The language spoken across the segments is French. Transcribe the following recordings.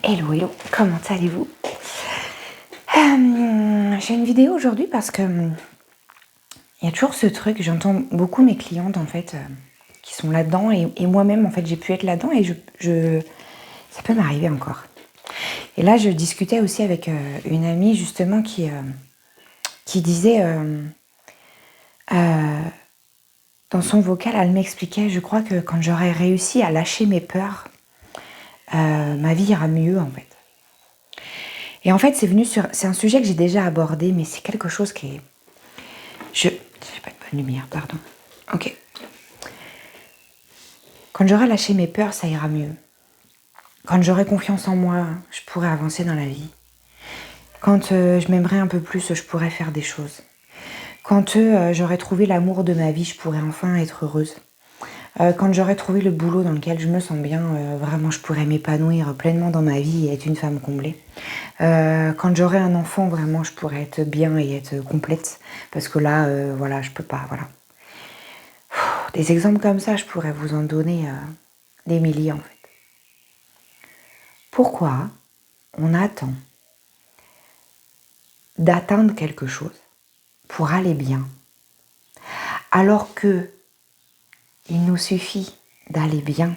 Hello, hello, comment allez-vous? J'ai une vidéo aujourd'hui parce que il y a toujours ce truc, j'entends beaucoup mes clientes en fait qui sont là-dedans et moi-même en fait j'ai pu être là-dedans et ça peut m'arriver encore. Et là je discutais aussi avec une amie justement qui disait dans son vocal, elle m'expliquait, je crois que quand j'aurai réussi à lâcher mes peurs, ma vie ira mieux en fait. Et en fait, c'est un sujet que j'ai déjà abordé, mais c'est quelque chose qui est... J'ai pas de bonne lumière, pardon. Ok. Quand j'aurai lâché mes peurs, ça ira mieux. Quand j'aurai confiance en moi, je pourrai avancer dans la vie. Quand je m'aimerai un peu plus, je pourrai faire des choses. Quand j'aurai trouvé l'amour de ma vie, je pourrai enfin être heureuse. Quand j'aurai trouvé le boulot dans lequel je me sens bien, vraiment je pourrai m'épanouir pleinement dans ma vie et être une femme comblée. Quand j'aurai un enfant, vraiment je pourrai être bien et être complète. Parce que là, voilà, je peux pas, voilà. Des exemples comme ça, je pourrais vous en donner des milliers en fait. Pourquoi on attend d'atteindre quelque chose pour aller bien, alors que il nous suffit d'aller bien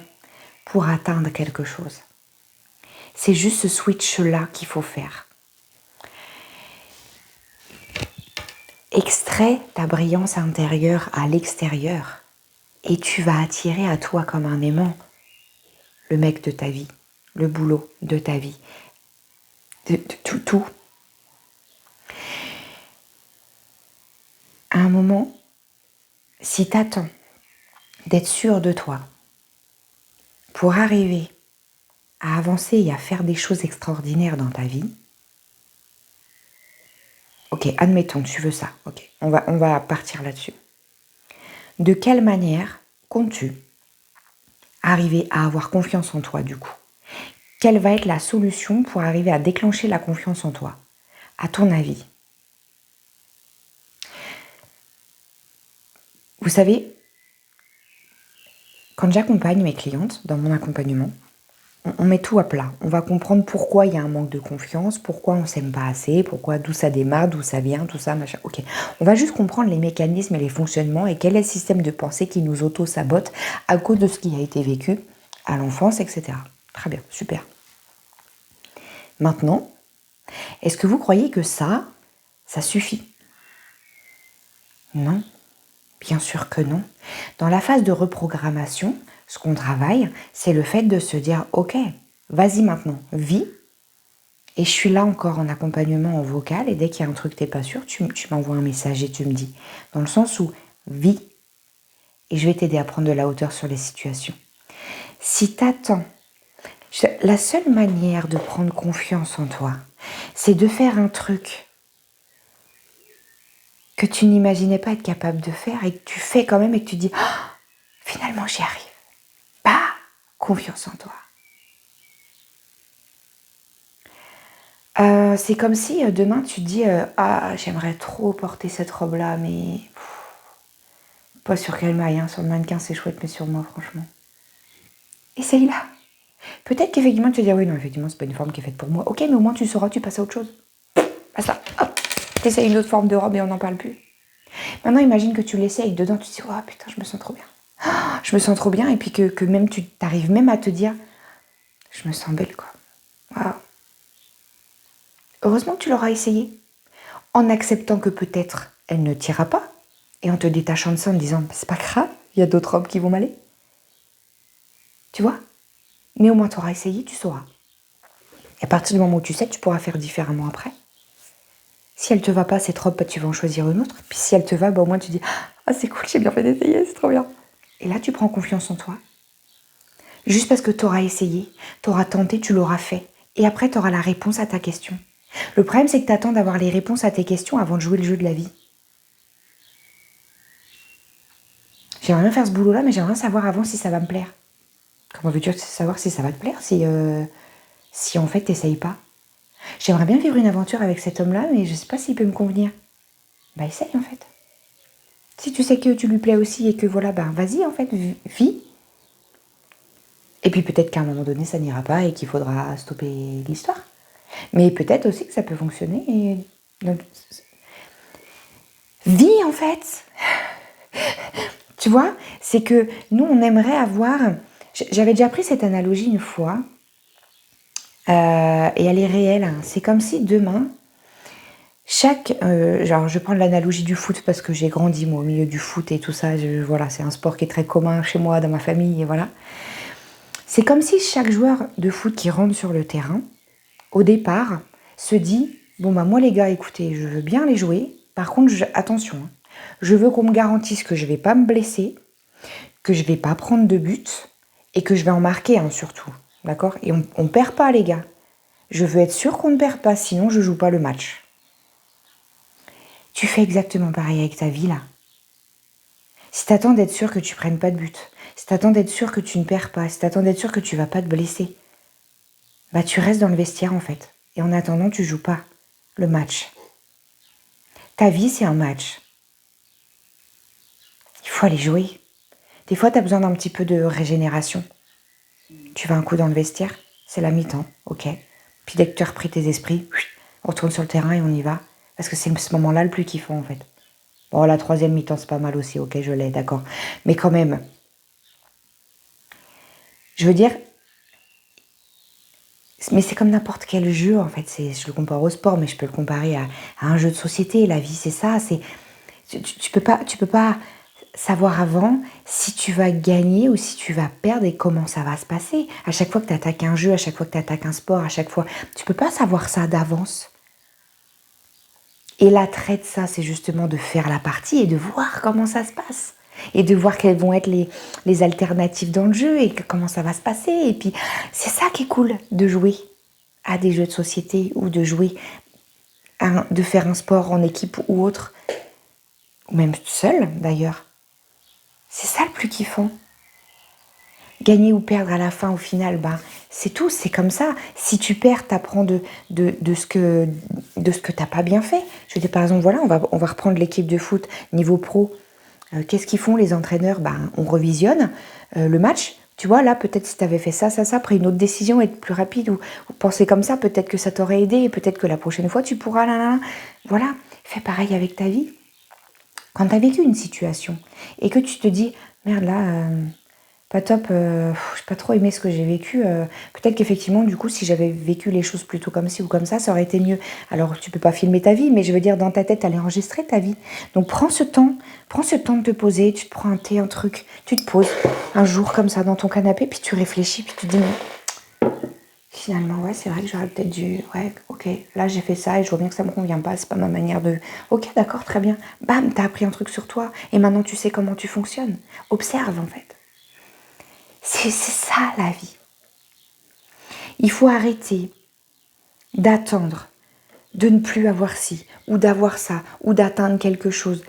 pour atteindre quelque chose? C'est juste ce switch-là qu'il faut faire. Extrais ta brillance intérieure à l'extérieur et tu vas attirer à toi comme un aimant le mec de ta vie, le boulot de ta vie, de tout. À un moment, si tu attends d'être sûr de toi pour arriver à avancer et à faire des choses extraordinaires dans ta vie, ok, admettons, tu veux ça, ok, on va partir là-dessus. De quelle manière comptes-tu arriver à avoir confiance en toi du coup? Quelle va être la solution pour arriver à déclencher la confiance en toi, à ton avis? Vous savez, quand j'accompagne mes clientes dans mon accompagnement, on met tout à plat. On va comprendre pourquoi il y a un manque de confiance, pourquoi on ne s'aime pas assez, pourquoi, d'où ça démarre, d'où ça vient, tout ça, machin. Ok. On va juste comprendre les mécanismes et les fonctionnements et quel est le système de pensée qui nous auto-sabote à cause de ce qui a été vécu à l'enfance, etc. Très bien, super. Maintenant, est-ce que vous croyez que ça suffit? Non, bien sûr que non. Dans la phase de reprogrammation, ce qu'on travaille, c'est le fait de se dire, ok, vas-y maintenant, vis. Et je suis là encore en accompagnement en vocal, et dès qu'il y a un truc que tu n'es pas sûr, tu m'envoies un message et tu me dis. Dans le sens où, vis, et je vais t'aider à prendre de la hauteur sur les situations. Si tu attends, la seule manière de prendre confiance en toi, c'est de faire un truc que tu n'imaginais pas être capable de faire et que tu fais quand même et que tu dis, oh, finalement j'y arrive. Bah, confiance en toi. C'est comme si demain tu te dis ah, j'aimerais trop porter cette robe-là, mais pas sur quelle maille, hein. Sur le mannequin c'est chouette, mais sur moi franchement. Essaye-la. Peut-être qu'effectivement tu te dis oui, non, effectivement c'est pas une forme qui est faite pour moi. Ok, mais au moins tu sauras, tu passes à autre chose. Basta, hop, t'essayes une autre forme de robe et on n'en parle plus. Maintenant imagine que tu l'essayes, dedans tu te dis oh putain, je me sens trop bien. Oh, je me sens trop bien, et puis que même tu t'arrives même à te dire je me sens belle quoi. Waouh. Heureusement que tu l'auras essayé. En acceptant que peut-être elle ne t'ira pas, et en te détachant de ça en te disant c'est pas grave, il y a d'autres robes qui vont m'aller. Tu vois? Mais au moins tu auras essayé, tu sauras. Et à partir du moment où tu sais, tu pourras faire différemment après. Si elle te va pas cette robe, bah, tu vas en choisir une autre. Puis si elle te va, bah, au moins tu dis ah c'est cool, j'ai bien fait d'essayer, c'est trop bien. Et là tu prends confiance en toi. Juste parce que tu auras essayé, tu auras tenté, tu l'auras fait. Et après tu auras la réponse à ta question. Le problème c'est que tu attends d'avoir les réponses à tes questions avant de jouer le jeu de la vie. J'aimerais bien faire ce boulot-là, mais j'aimerais bien savoir avant si ça va me plaire. Comment veux-tu savoir si ça va te plaire si en fait t'essayes pas? J'aimerais bien vivre une aventure avec cet homme-là, mais je sais pas s'il peut me convenir. Bah essaye en fait. Si tu sais que tu lui plais aussi et que voilà, bah vas-y en fait, vis. Et puis peut-être qu'à un moment donné, ça n'ira pas et qu'il faudra stopper l'histoire. Mais peut-être aussi que ça peut fonctionner. Donc, vie, en fait. Tu vois, c'est que nous, on aimerait avoir... J'avais déjà pris cette analogie une fois, et elle est réelle. Hein. C'est comme si demain, genre, je prends l'analogie du foot parce que j'ai grandi, moi, au milieu du foot et tout ça. Voilà, c'est un sport qui est très commun chez moi, dans ma famille, et voilà. C'est comme si chaque joueur de foot qui rentre sur le terrain, au départ, se dit « Bon, bah moi les gars, écoutez, je veux bien les jouer. Par contre, attention, hein, je veux qu'on me garantisse que je ne vais pas me blesser, que je ne vais pas prendre de but et que je vais en marquer un surtout. D'accord ? Et on ne perd pas, les gars. Je veux être sûr qu'on ne perd pas, sinon je ne joue pas le match. » Tu fais exactement pareil avec ta vie, là. Si tu attends d'être sûr que tu ne prennes pas de but, si tu attends d'être sûr que tu ne perds pas, si tu attends d'être sûr que tu ne vas pas te blesser, bah tu restes dans le vestiaire en fait. Et en attendant, tu joues pas le match. Ta vie, c'est un match. Il faut aller jouer. Des fois, tu as besoin d'un petit peu de régénération. Tu vas un coup dans le vestiaire, c'est la mi-temps, ok. Puis dès que tu as repris tes esprits, on retourne sur le terrain et on y va. Parce que c'est ce moment-là le plus kiffant en fait. Bon, la troisième mi-temps, c'est pas mal aussi, ok, je l'ai, d'accord. Mais quand même, je veux dire, mais c'est comme n'importe quel jeu, en fait. Je le compare au sport, mais je peux le comparer à un jeu de société. La vie, c'est ça. Tu peux pas savoir avant si tu vas gagner ou si tu vas perdre et comment ça va se passer. À chaque fois que tu attaques un jeu, à chaque fois que tu attaques un sport, à chaque fois, tu peux pas savoir ça d'avance. Et l'attrait de ça, c'est justement de faire la partie et de voir comment ça se passe. Et de voir quelles vont être les alternatives dans le jeu et comment ça va se passer. Et puis, c'est ça qui est cool de jouer à des jeux de société ou de jouer, de faire un sport en équipe ou autre. Ou même seul, d'ailleurs. C'est ça le plus kiffant. Gagner ou perdre à la fin, au final, c'est tout, c'est comme ça. Si tu perds, t'apprends de ce que t'as pas bien fait. Je veux dire, par exemple, voilà, on va reprendre l'équipe de foot niveau pro. Qu'est-ce qu'ils font les entraîneurs ? On revisionne le match. Tu vois, là, peut-être si tu avais fait ça, pris une autre décision, être plus rapide ou penser comme ça, peut-être que ça t'aurait aidé et peut-être que la prochaine fois, tu pourras... Voilà, fais pareil avec ta vie. Quand tu as vécu une situation et que tu te dis, merde, là, pas top, j'ai pas trop aimé ce que j'ai vécu, peut-être qu'effectivement, du coup, si j'avais vécu les choses plutôt comme ci ou comme ça aurait été mieux. Alors, tu peux pas filmer ta vie, mais je veux dire, dans ta tête, t'allais enregistrer ta vie. Donc, prends ce temps de te poser, tu te prends un thé, un truc, tu te poses un jour comme ça dans ton canapé, puis tu réfléchis, puis tu te dis, mais finalement, ouais, c'est vrai que j'aurais peut-être dû, ouais, ok, là, j'ai fait ça et je vois bien que ça me convient pas, c'est pas ma manière de... Ok, d'accord, très bien. Bam, t'as appris un truc sur toi et maintenant, tu sais comment tu fonctionnes. Observe, en fait. C'est ça la vie. Il faut arrêter d'attendre, de ne plus avoir ci, ou d'avoir ça, ou d'atteindre quelque chose.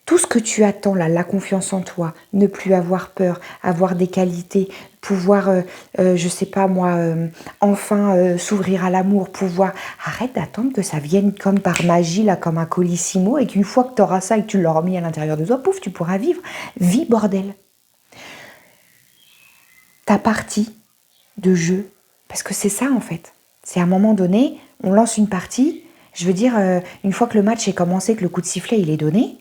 Tout ce que tu attends là, la confiance en toi, ne plus avoir peur, avoir des qualités, pouvoir, je sais pas moi, enfin s'ouvrir à l'amour, pouvoir... Arrête d'attendre que ça vienne comme par magie, là, comme un colissimo, et qu'une fois que tu auras ça et que tu l'auras mis à l'intérieur de toi, pouf, tu pourras vivre. Vis, bordel. Ta partie de jeu. Parce que c'est ça en fait. C'est à un moment donné, on lance une partie. Je veux dire, une fois que le match est commencé, que le coup de sifflet il est donné,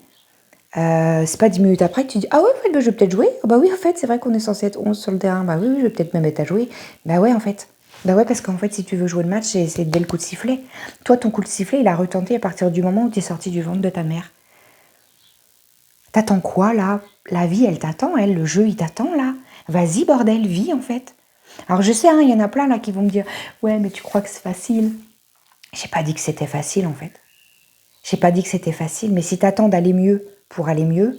c'est pas 10 minutes après que tu dis ah ouais, en fait, je vais peut-être jouer. Ah bah oui, en fait, c'est vrai qu'on est censé être 11 sur le terrain. Bah oui, je vais peut-être même être à jouer. Bah ouais, en fait. Bah ouais, parce qu'en fait, si tu veux jouer le match, c'est dès le coup de sifflet. Toi, ton coup de sifflet, il a retenté à partir du moment où tu es sorti du ventre de ta mère. T'attends quoi là ? La vie, elle t'attend, elle. Le jeu, il t'attend là. Vas-y, bordel, vis en fait. Alors je sais, il y en a plein là qui vont me dire « Ouais, mais tu crois que c'est facile ?» J'ai pas dit que c'était facile en fait. J'ai pas dit que c'était facile, mais si t'attends d'aller mieux pour aller mieux,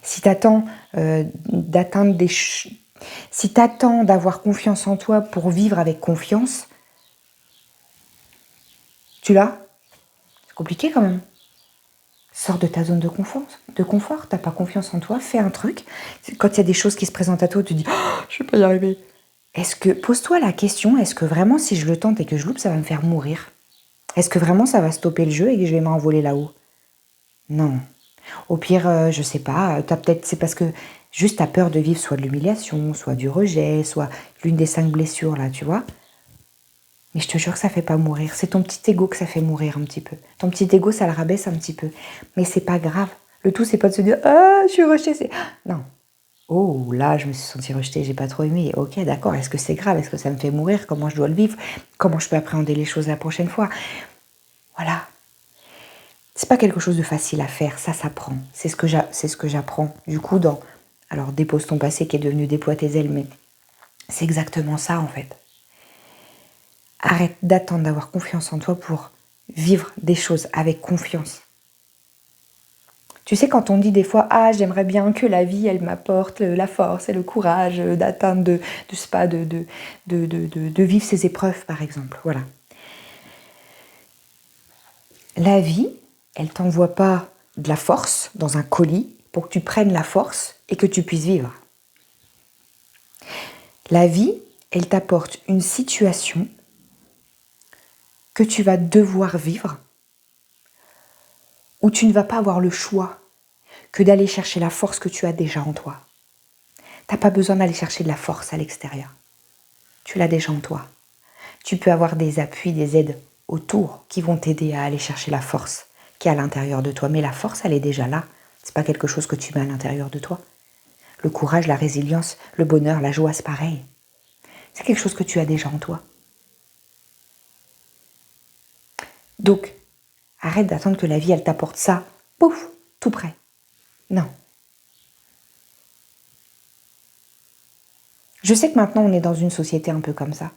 si t'attends d'atteindre des... Si t'attends d'avoir confiance en toi pour vivre avec confiance, tu l'as ? C'est compliqué quand même. Sors de ta zone de confort. T'as pas confiance en toi, fais un truc. Quand il y a des choses qui se présentent à toi, tu te dis oh, « Je vais pas y arriver ». Pose-toi la question, est-ce que vraiment si je le tente et que je loupe, ça va me faire mourir ? Est-ce que vraiment ça va stopper le jeu et que je vais m'envoler là-haut ? Non. Au pire, je sais pas, c'est parce que juste t'as peur de vivre soit de l'humiliation, soit du rejet, soit l'une des 5 blessures, là, tu vois. Mais je te jure que ça fait pas mourir. C'est ton petit ego que ça fait mourir un petit peu. Ton petit ego, ça le rabaisse un petit peu. Mais c'est pas grave. Le tout, c'est pas de se dire « Ah, je suis rejetée ». Non. Oh, là, je me suis sentie rejetée, j'ai pas trop aimé. Ok, d'accord, est-ce que c'est grave? Est-ce que ça me fait mourir? Comment je dois le vivre? Comment je peux appréhender les choses la prochaine fois? Voilà. C'est pas quelque chose de facile à faire, ça s'apprend. C'est ce que j'apprends. Du coup, alors, dépose ton passé qui est devenu déploie tes ailes, mais c'est exactement ça, en fait. Arrête d'attendre d'avoir confiance en toi pour vivre des choses avec confiance. Tu sais, quand on dit des fois « Ah, j'aimerais bien que la vie, elle m'apporte la force et le courage d'atteindre, de vivre ces épreuves, par exemple. » Voilà. La vie, elle t'envoie pas de la force dans un colis pour que tu prennes la force et que tu puisses vivre. La vie, elle t'apporte une situation que tu vas devoir vivre, où tu ne vas pas avoir le choix que d'aller chercher la force que tu as déjà en toi. Tu n'as pas besoin d'aller chercher de la force à l'extérieur. Tu l'as déjà en toi. Tu peux avoir des appuis, des aides autour qui vont t'aider à aller chercher la force qui est à l'intérieur de toi. Mais la force, elle est déjà là. C'est pas quelque chose que tu mets à l'intérieur de toi. Le courage, la résilience, le bonheur, la joie, c'est pareil. C'est quelque chose que tu as déjà en toi. Donc, arrête d'attendre que la vie, elle t'apporte ça, pouf, tout près. Non. Je sais que maintenant, on est dans une société un peu comme ça.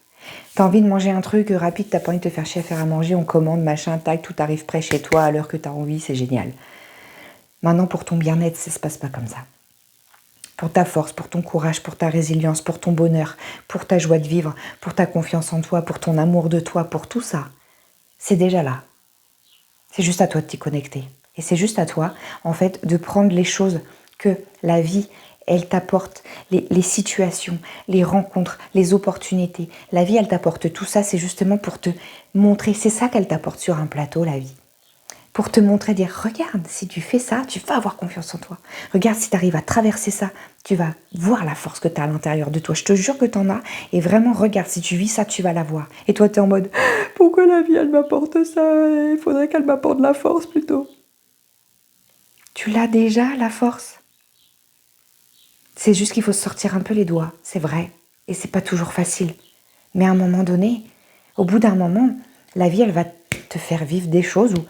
T'as envie de manger un truc rapide, t'as pas envie de te faire chier à faire à manger, on commande, machin, tac, tout arrive près chez toi à l'heure que t'as envie, c'est génial. Maintenant, pour ton bien-être, ça se passe pas comme ça. Pour ta force, pour ton courage, pour ta résilience, pour ton bonheur, pour ta joie de vivre, pour ta confiance en toi, pour ton amour de toi, pour tout ça, c'est déjà là. C'est juste à toi de t'y connecter. Et c'est juste à toi, en fait, de prendre les choses que la vie, elle t'apporte, les situations, les rencontres, les opportunités. La vie, elle t'apporte tout ça, c'est justement pour te montrer. C'est ça qu'elle t'apporte sur un plateau, la vie. Pour te montrer, dire, regarde, si tu fais ça, tu vas avoir confiance en toi. Regarde, si tu arrives à traverser ça, tu vas voir la force que tu as à l'intérieur de toi. Je te jure que tu en as. Et vraiment, regarde, si tu vis ça, tu vas la voir. Et toi, tu es en mode, pourquoi la vie, elle m'apporte ça? Il faudrait qu'elle m'apporte de la force plutôt. Tu l'as déjà, la force. C'est juste qu'il faut se sortir un peu les doigts, c'est vrai. Et c'est pas toujours facile. Mais à un moment donné, au bout d'un moment, la vie, elle va te faire vivre des choses où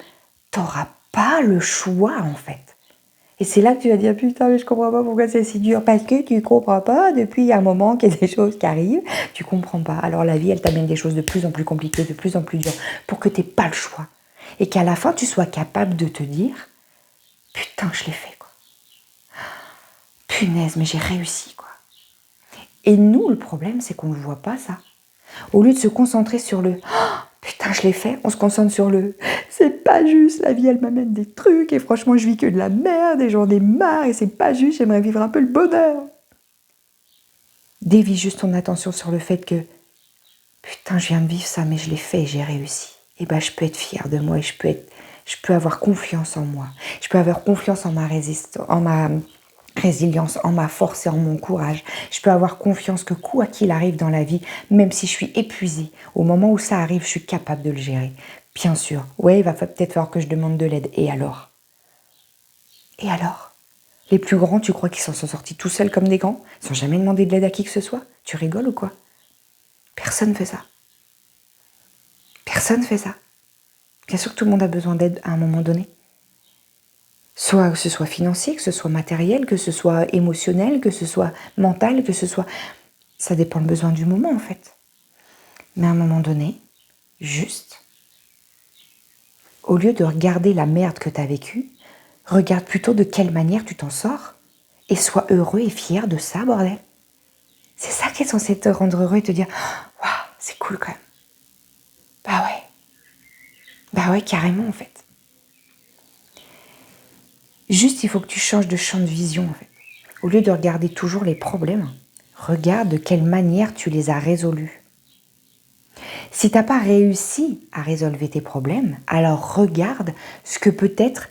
t'auras pas le choix, en fait. Et c'est là que tu vas dire, putain, mais je comprends pas pourquoi c'est si dur. Parce que tu comprends pas, depuis un moment qu'il y a des choses qui arrivent, tu comprends pas. Alors la vie, elle t'amène des choses de plus en plus compliquées, de plus en plus dures, pour que t'aies pas le choix. Et qu'à la fin, tu sois capable de te dire, putain, je l'ai fait, quoi. Punaise, mais j'ai réussi, quoi. Et nous, le problème, c'est qu'on ne voit pas ça. Au lieu de se concentrer sur le putain, je l'ai fait, on se concentre sur le c'est pas juste, la vie elle m'amène des trucs et franchement je vis que de la merde et j'en ai marre et c'est pas juste, j'aimerais vivre un peu le bonheur. Dévie juste ton attention sur le fait que putain, je viens de vivre ça mais je l'ai fait et j'ai réussi. Et ben je peux être fière de moi et je peux avoir confiance en moi. Je peux avoir confiance en ma résilience, en ma force et en mon courage. Je peux avoir confiance que quoi qu'il arrive dans la vie, même si je suis épuisée, au moment où ça arrive, je suis capable de le gérer. Bien sûr, ouais, il va peut-être falloir que je demande de l'aide. Et alors? Et alors? Les plus grands, tu crois qu'ils s'en sont sortis tout seuls comme des grands, sans jamais demander de l'aide à qui que ce soit? Tu rigoles ou quoi? Personne ne fait ça. Personne ne fait ça. Bien sûr que tout le monde a besoin d'aide à un moment donné. Soit que ce soit financier, que ce soit matériel, que ce soit émotionnel, que ce soit mental, que ce soit... Ça dépend le besoin du moment, en fait. Mais à un moment donné, juste, au lieu de regarder la merde que tu as vécue, regarde plutôt de quelle manière tu t'en sors et sois heureux et fier de ça, bordel. C'est ça qui est censé te rendre heureux et te dire « Waouh, c'est cool quand même. » Bah ouais. Bah ouais, carrément, en fait. Juste, il faut que tu changes de champ de vision, en fait. Au lieu de regarder toujours les problèmes, regarde de quelle manière tu les as résolus. Si tu n'as pas réussi à résolver tes problèmes, alors regarde ce que peut-être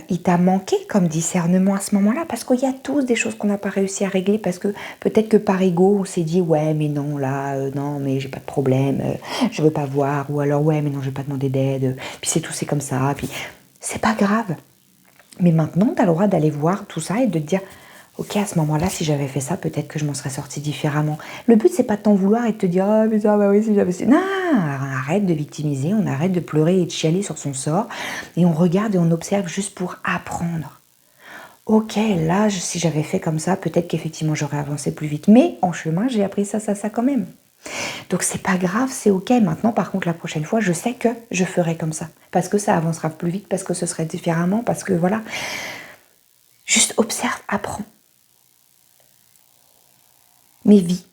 il t'a manqué comme discernement à ce moment-là, parce qu'il y a tous des choses qu'on n'a pas réussi à régler, parce que peut-être que par ego, on s'est dit, ouais, mais non, là, non, mais j'ai pas de problème, je veux pas voir, ou alors, ouais, mais non, je vais pas demander d'aide, puis c'est tout, c'est comme ça, puis c'est pas grave. Mais maintenant, tu as le droit d'aller voir tout ça et de te dire, ok, à ce moment-là, si j'avais fait ça, peut-être que je m'en serais sortie différemment. Le but, c'est pas de t'en vouloir et de te dire, ah, mais ça, bah oui, si j'avais fait. Non, on arrête de victimiser, on arrête de pleurer et de chialer sur son sort, et on regarde et on observe juste pour apprendre. Ok, là, si j'avais fait comme ça, peut-être qu'effectivement, j'aurais avancé plus vite. Mais en chemin, j'ai appris ça quand même. Donc c'est pas grave, c'est ok. Maintenant, par contre, la prochaine fois, je sais que je ferai comme ça. Parce que ça avancera plus vite, parce que ce serait différemment, parce que voilà. Juste observe, apprends. Mais vis.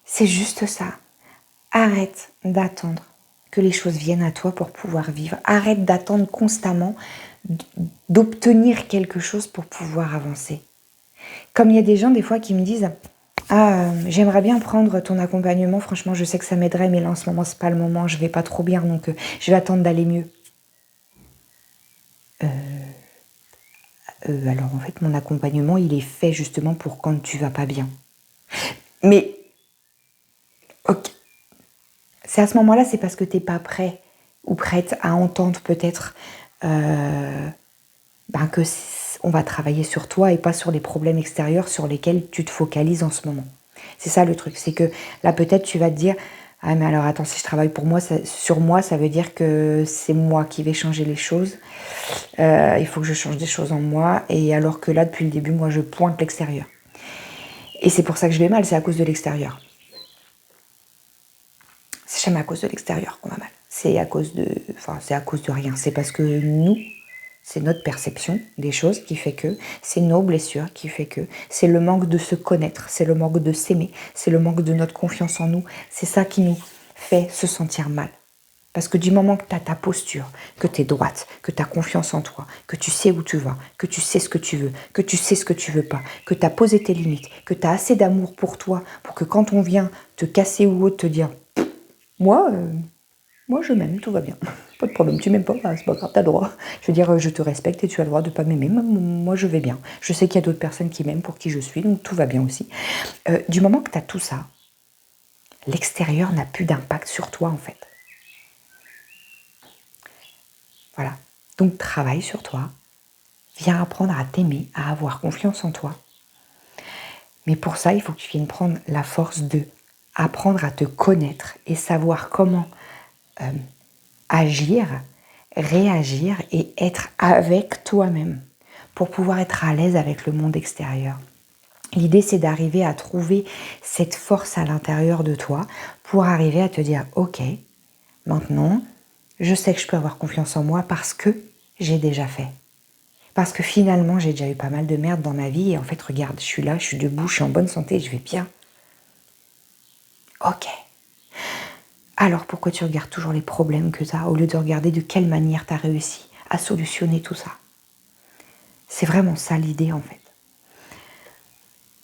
C'est juste ça. Arrête d'attendre que les choses viennent à toi pour pouvoir vivre. Arrête d'attendre constamment d'obtenir quelque chose pour pouvoir avancer. Comme il y a des gens des fois qui me disent « Ah, j'aimerais bien prendre ton accompagnement, franchement je sais que ça m'aiderait, mais là en ce moment c'est pas le moment, je vais pas trop bien, donc je vais attendre d'aller mieux. » Alors en fait mon accompagnement il est fait justement pour quand tu vas pas bien. Mais ok, c'est à ce moment-là, c'est parce que tu n'es pas prêt ou prête à entendre peut-être que on va travailler sur toi et pas sur les problèmes extérieurs sur lesquels tu te focalises en ce moment. C'est ça le truc, c'est que là peut-être tu vas te dire « Ah mais alors attends, si je travaille sur moi, ça veut dire que c'est moi qui vais changer les choses. Il faut que je change des choses en moi. » Et alors que là, depuis le début, moi je pointe l'extérieur. Et c'est pour ça que je vais mal, c'est à cause de l'extérieur. C'est jamais à cause de l'extérieur qu'on va mal. C'est à cause de rien. C'est parce que nous, c'est notre perception des choses qui fait que, c'est nos blessures qui fait que, c'est le manque de se connaître, c'est le manque de s'aimer, c'est le manque de notre confiance en nous. C'est ça qui nous fait se sentir mal. Parce que du moment que tu as ta posture, que tu es droite, que tu as confiance en toi, que tu sais où tu vas, que tu sais ce que tu veux, que tu sais ce que tu veux pas, que tu as posé tes limites, que tu as assez d'amour pour toi, pour que quand on vient te casser ou autre, te dire moi, je m'aime, tout va bien. Pas de problème, tu m'aimes pas, c'est pas grave, t'as le droit. Je veux dire, je te respecte et tu as le droit de pas m'aimer. Moi, je vais bien. Je sais qu'il y a d'autres personnes qui m'aiment pour qui je suis, donc tout va bien aussi. Du moment que tu as tout ça, l'extérieur n'a plus d'impact sur toi, en fait. Voilà. Donc, travaille sur toi. Viens apprendre à t'aimer, à avoir confiance en toi. Mais pour ça, il faut que tu viennes prendre la force de apprendre à te connaître et savoir comment agir, réagir et être avec toi-même pour pouvoir être à l'aise avec le monde extérieur. L'idée, c'est d'arriver à trouver cette force à l'intérieur de toi pour arriver à te dire « Ok, maintenant, je sais que je peux avoir confiance en moi parce que j'ai déjà fait. Parce que finalement, j'ai déjà eu pas mal de merde dans ma vie et en fait, regarde, je suis là, je suis debout, je suis en bonne santé, je vais bien. Ok. Alors pourquoi tu regardes toujours les problèmes que tu as au lieu de regarder de quelle manière tu as réussi à solutionner tout ça? C'est vraiment ça l'idée en fait.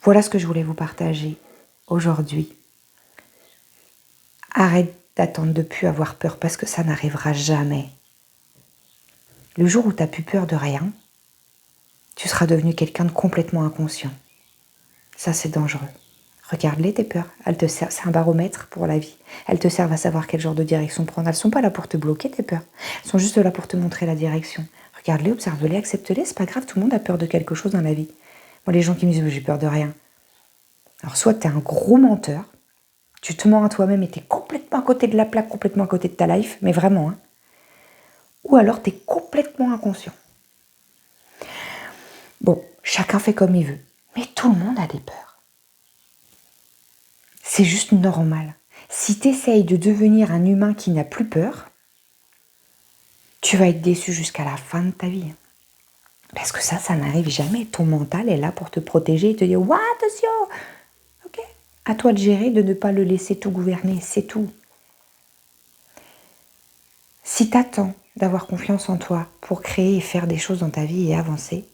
Voilà ce que je voulais vous partager aujourd'hui. Arrête d'attendre de plus avoir peur parce que ça n'arrivera jamais. Le jour où tu n'as plus peur de rien, tu seras devenu quelqu'un de complètement inconscient. Ça c'est dangereux. Regarde-les tes peurs, c'est un baromètre pour la vie. Elles te servent à savoir quel genre de direction prendre. Elles ne sont pas là pour te bloquer tes peurs, elles sont juste là pour te montrer la direction. Regarde-les, observe-les, accepte-les, c'est pas grave, tout le monde a peur de quelque chose dans la vie. Moi les gens qui me disent j'ai peur de rien. Alors soit tu es un gros menteur, tu te mens à toi-même et tu es complètement à côté de la plaque, complètement à côté de ta life, mais vraiment. Hein. Ou alors tu es complètement inconscient. Bon, chacun fait comme il veut, mais tout le monde a des peurs. C'est juste normal. Si tu essayes de devenir un humain qui n'a plus peur, tu vas être déçu jusqu'à la fin de ta vie. Parce que ça n'arrive jamais. Ton mental est là pour te protéger et te dire « Ouah, attention !» Ok. À toi de gérer, de ne pas le laisser tout gouverner, c'est tout. Si tu attends d'avoir confiance en toi pour créer et faire des choses dans ta vie et avancer,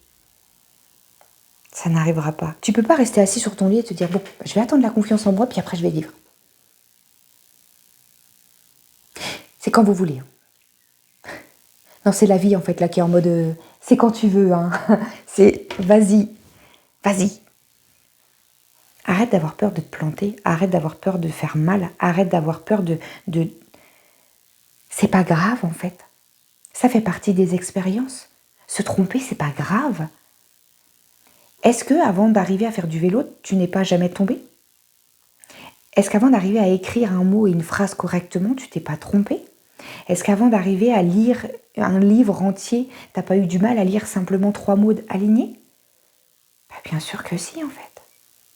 ça n'arrivera pas. Tu peux pas rester assis sur ton lit et te dire « Bon, je vais attendre la confiance en moi, puis après je vais vivre. » C'est quand vous voulez. Non, c'est la vie en fait là qui est en mode c'est quand tu veux, hein. C'est vas-y, vas-y. Arrête d'avoir peur de te planter, arrête d'avoir peur de faire mal, arrête d'avoir peur de... C'est pas grave en fait. Ça fait partie des expériences. Se tromper, c'est pas grave. Est-ce que avant d'arriver à faire du vélo, tu n'es pas jamais tombé? Est-ce qu'avant d'arriver à écrire un mot et une phrase correctement, tu t'es pas trompé? Est-ce qu'avant d'arriver à lire un livre entier, t'as pas eu du mal à lire simplement 3 mots alignés? Bah, bien sûr que si en fait.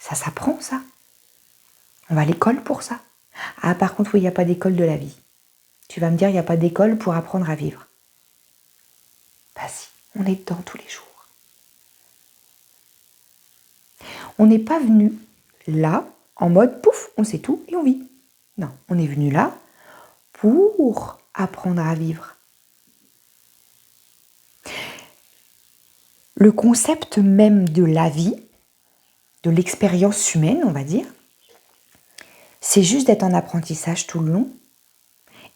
Ça s'apprend ça. On va à l'école pour ça. Ah par contre oui, il n'y a pas d'école de la vie. Tu vas me dire, il n'y a pas d'école pour apprendre à vivre. Bah si, on est dedans tous les jours. On n'est pas venu là, en mode pouf, on sait tout et on vit. Non, on est venu là pour apprendre à vivre. Le concept même de la vie, de l'expérience humaine, on va dire, c'est juste d'être en apprentissage tout le long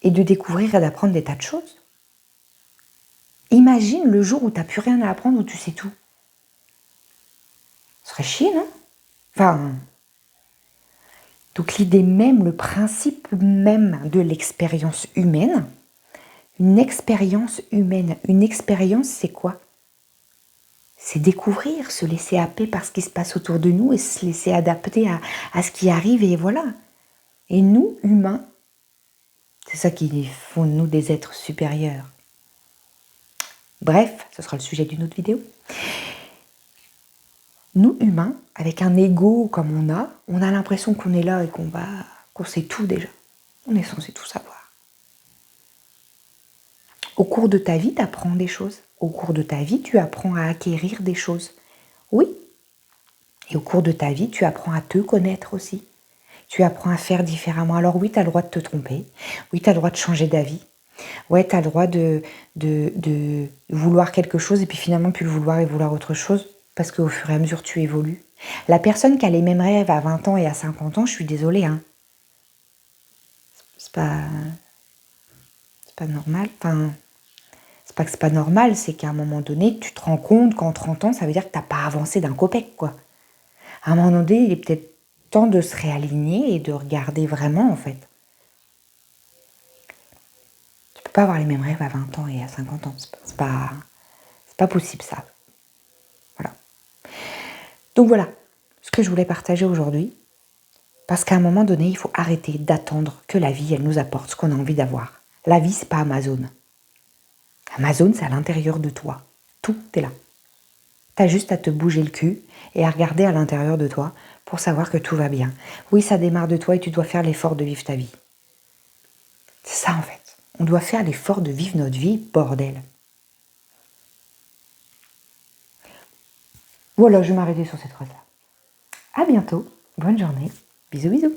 et de découvrir et d'apprendre des tas de choses. Imagine le jour où tu n'as plus rien à apprendre, où tu sais tout. Ce serait chier, non? Enfin, donc l'idée même, le principe même de l'expérience humaine, une expérience humaine, une expérience c'est quoi? C'est découvrir, se laisser happer par ce qui se passe autour de nous et se laisser adapter à ce qui arrive et voilà. Et nous, humains, c'est ça qui font de nous des êtres supérieurs. Bref, ce sera le sujet d'une autre vidéo. Nous, humains, avec un ego comme on a l'impression qu'on est là et qu'on sait tout déjà. On est censé tout savoir. Au cours de ta vie, tu apprends des choses. Au cours de ta vie, tu apprends à acquérir des choses. Oui. Et au cours de ta vie, tu apprends à te connaître aussi. Tu apprends à faire différemment. Alors oui, tu as le droit de te tromper. Oui, tu as le droit de changer d'avis. Ouais, tu as le droit de vouloir quelque chose et puis finalement plus le vouloir et vouloir autre chose parce qu'au fur et à mesure, tu évolues. La personne qui a les mêmes rêves à 20 ans et à 50 ans, je suis désolée, hein. C'est pas normal. Enfin, c'est pas que c'est pas normal, c'est qu'à un moment donné, tu te rends compte qu'en 30 ans, ça veut dire que tu n'as pas avancé d'un copec, quoi. À un moment donné, il est peut-être temps de se réaligner et de regarder vraiment, en fait. Tu peux pas avoir les mêmes rêves à 20 ans et à 50 ans. C'est pas possible, ça. Voilà. Donc voilà, ce que je voulais partager aujourd'hui. Parce qu'à un moment donné, il faut arrêter d'attendre que la vie, elle nous apporte ce qu'on a envie d'avoir. La vie, c'est pas Amazon. Amazon, c'est à l'intérieur de toi. Tout est là. T'as juste à te bouger le cul et à regarder à l'intérieur de toi pour savoir que tout va bien. Oui, ça démarre de toi et tu dois faire l'effort de vivre ta vie. C'est ça en fait. On doit faire l'effort de vivre notre vie, bordel. Voilà, je vais m'arrêter sur cette phrase-là. À bientôt, bonne journée, bisous bisous.